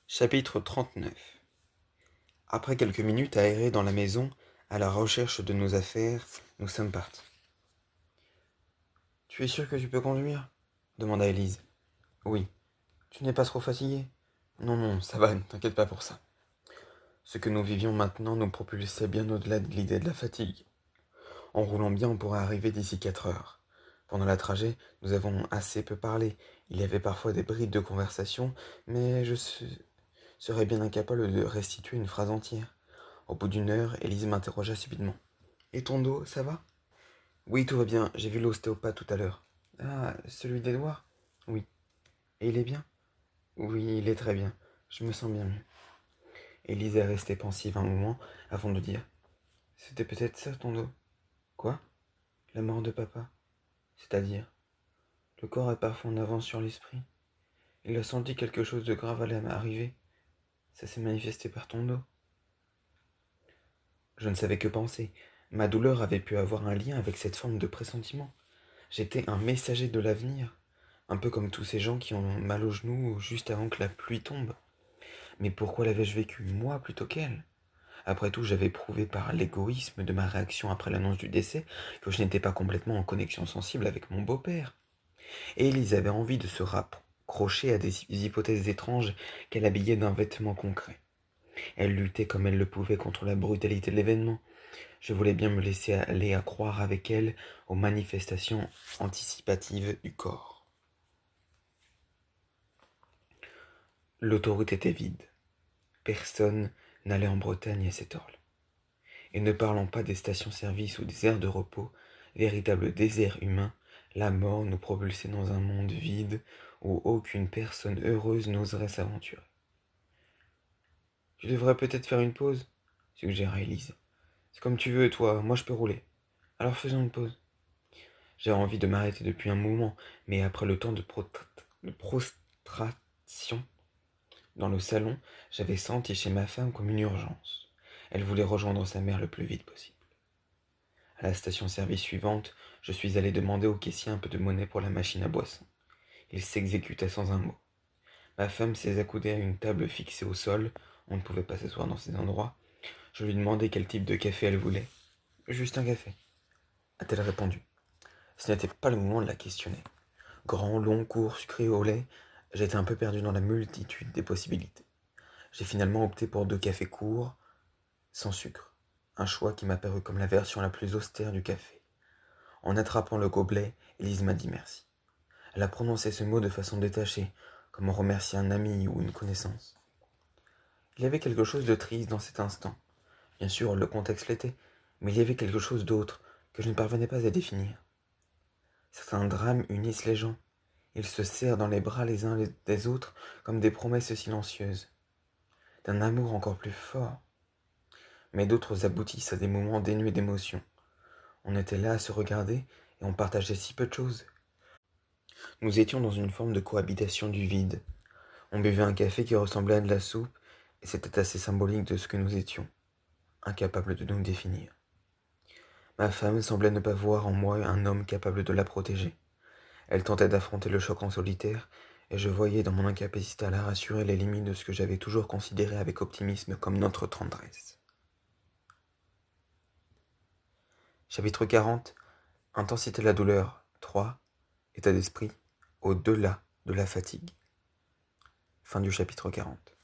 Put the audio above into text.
Chapitre 39. Après quelques minutes à errer dans la maison, à la recherche de nos affaires, nous sommes partis. « Tu es sûr que tu peux conduire ?» demanda Élise. « Oui. Tu n'es pas trop fatigué ?»« Non, non, ça va, ne t'inquiète pas pour ça. » Ce que nous vivions maintenant nous propulsait bien au-delà de l'idée de la fatigue. En roulant bien, on pourrait arriver d'ici 4 heures. Pendant la trajet, nous avons assez peu parlé. Il y avait parfois des bribes de conversation, mais je serais bien incapable de restituer une phrase entière. Au bout d'une heure, Élise m'interrogea subitement. « Et ton dos, ça va ?»« Oui, tout va bien, j'ai vu l'ostéopathe tout à l'heure. »« Ah, celui d'Edouard ?»« Oui. »« Et il est bien ?»« Oui, il est très bien. Je me sens bien mieux. » Élise est restée pensive un moment avant de dire. « C'était peut-être ça ton dos ?»« Quoi ?»« La mort de papa. C'est-à-dire ? Le corps est parfois en avance sur l'esprit. Il a senti quelque chose de grave allait m'arriver. Ça s'est manifesté par ton dos. » Je ne savais que penser. Ma douleur avait pu avoir un lien avec cette forme de pressentiment. J'étais un messager de l'avenir, un peu comme tous ces gens qui ont mal aux genoux juste avant que la pluie tombe. Mais pourquoi l'avais-je vécu, moi, plutôt qu'elle ? Après tout, j'avais prouvé par l'égoïsme de ma réaction après l'annonce du décès que je n'étais pas complètement en connexion sensible avec mon beau-père. Et Élise avait envie de se raccrocher à des hypothèses étranges qu'elle habillait d'un vêtement concret. Elle luttait comme elle le pouvait contre la brutalité de l'événement. Je voulais bien me laisser aller à croire avec elle aux manifestations anticipatives du corps. L'autoroute était vide. Personne n'allait en Bretagne à cette heure-là. Et ne parlons pas des stations-service ou des aires de repos, véritable désert humain, la mort nous propulsait dans un monde vide où aucune personne heureuse n'oserait s'aventurer. « Tu devrais peut-être faire une pause, » suggéra Élise. « C'est comme tu veux, toi, moi je peux rouler. Alors faisons une pause. » J'avais envie de m'arrêter depuis un moment, mais après le temps de prostration dans le salon, j'avais senti chez ma femme comme une urgence. Elle voulait rejoindre sa mère le plus vite possible. À la station-service suivante, je suis allé demander au caissier un peu de monnaie pour la machine à boisson. Il s'exécuta sans un mot. Ma femme s'est accoudée à une table fixée au sol. On ne pouvait pas s'asseoir dans ces endroits. Je lui demandai quel type de café elle voulait. « Juste un café », a-t-elle répondu. Ce n'était pas le moment de la questionner. Grand, long, court, sucré au lait, j'étais un peu perdu dans la multitude des possibilités. J'ai finalement opté pour 2 cafés courts, sans sucre. Un choix qui m'a paru comme la version la plus austère du café. En attrapant le gobelet, Élise m'a dit merci. Elle a prononcé ce mot de façon détachée, comme on remercie un ami ou une connaissance. Il y avait quelque chose de triste dans cet instant. Bien sûr, le contexte l'était, mais il y avait quelque chose d'autre que je ne parvenais pas à définir. Certains drames unissent les gens. Ils se serrent dans les bras les uns des autres comme des promesses silencieuses, d'un amour encore plus fort. Mais d'autres aboutissent à des moments dénués d'émotion. On était là à se regarder et on partageait si peu de choses. Nous étions dans une forme de cohabitation du vide. On buvait un café qui ressemblait à de la soupe, et c'était assez symbolique de ce que nous étions, incapables de nous définir. Ma femme semblait ne pas voir en moi un homme capable de la protéger. Elle tentait d'affronter le choc en solitaire, et je voyais dans mon incapacité à la rassurer les limites de ce que j'avais toujours considéré avec optimisme comme notre tendresse. Chapitre 40. Intensité de la douleur. 3. État d'esprit. Au-delà de la fatigue. Fin du chapitre 40.